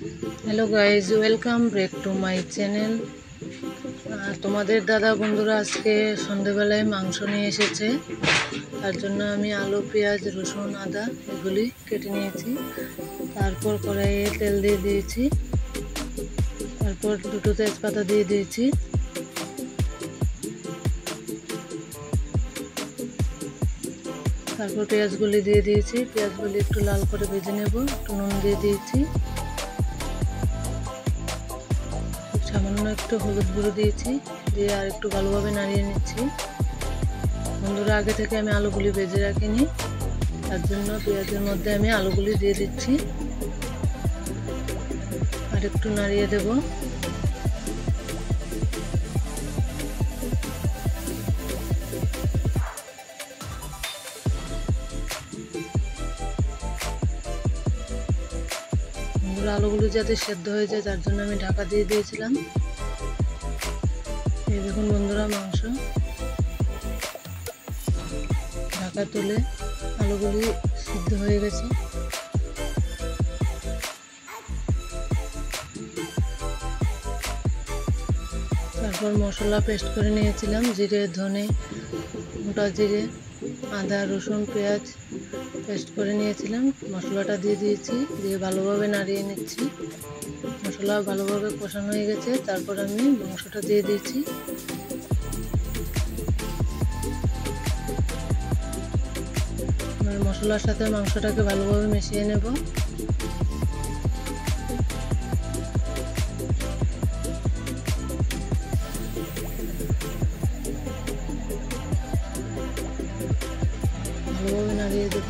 Hello guys, welcome back to my channel. তোমাদের দাদা বন্ধুরা আজকে সন্ধেবেলায় মাংস নিয়ে এসেছে। তার জন্য আমি আলু, পেঁয়াজ, রসুন, আদা এগুলি কেটে নিয়েছি। তারপর কড়াইয়ে তেল দিয়ে দিয়েছি। তারপর দুটো তেজপাতা দিয়ে দিয়েছি। তারপর পেঁয়াজগুলি দিয়ে দিয়েছি। পেঁয়াজগুলি একটু লাল করে ভেজে নেব। একটু নুন দিয়ে দিয়েছি, সামান্য একটু হলুদ গুঁড়ো দিয়েছি, দিয়ে আর একটু ভালোভাবে নাড়িয়ে নিচ্ছি। বন্ধুরা, আগে থেকে আমি আলুগুলি ভেজে রাখিনি, তার জন্য পেঁয়াজের মধ্যে আমি আলুগুলি দিয়ে দিচ্ছি। আর একটু নাড়িয়ে দেব। বন্ধুরা, আলুগুলি যাতে সেদ্ধ হয়ে যায় তার জন্য আমি ঢাকা দিয়ে দিয়েছিলাম। এই দেখুন বন্ধুরা, মাংস ঢাকা তুলে আলুগুলি সিদ্ধ হয়ে গেছে। তারপর মশলা পেস্ট করে নিয়েছিলাম, জিরে, ধনে, গোটা জিরে, আদা, রসুন, পেঁয়াজ পেস্ট করে নিয়েছিলাম। মশলাটা দিয়ে দিয়েছি, দিয়ে ভালোভাবে নাড়িয়ে নিচ্ছি। মশলা ভালোভাবে কষানো হয়ে গেছে। তারপর আমি মাংসটা দিয়ে দিয়েছি। মশলার সাথে মাংসটাকে ভালোভাবে মিশিয়ে নেব। ভালোভাবে নাড়িয়ে দেব।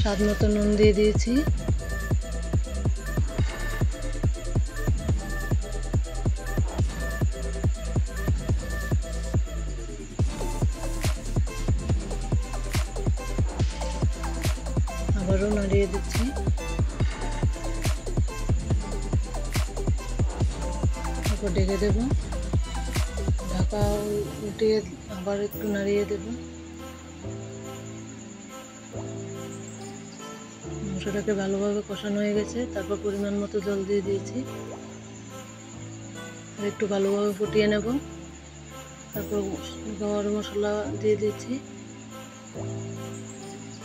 স্বাদ মতো নুন দিয়ে দিয়েছি। আবারও নাড়িয়ে দিচ্ছি। তারপর ঢেকে দেব। ঢাকা উঠিয়ে আবার একটু নাড়িয়ে দেব। মাংসটাকে ভালোভাবে কষানো হয়ে গেছে। তারপর পরিমাণ মতো জল দিয়ে দিয়েছি। আর একটু ভালোভাবে ফুটিয়ে নেব। তারপর গরম মশলা দিয়ে দিচ্ছি।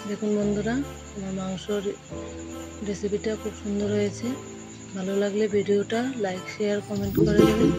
দেখুন বন্ধুরা, আমার মাংসর রেসিপিটা খুব সুন্দর হয়েছে। ভালো লাগলে ভিডিওটা লাইক, শেয়ার, কমেন্ট করে দেবেন।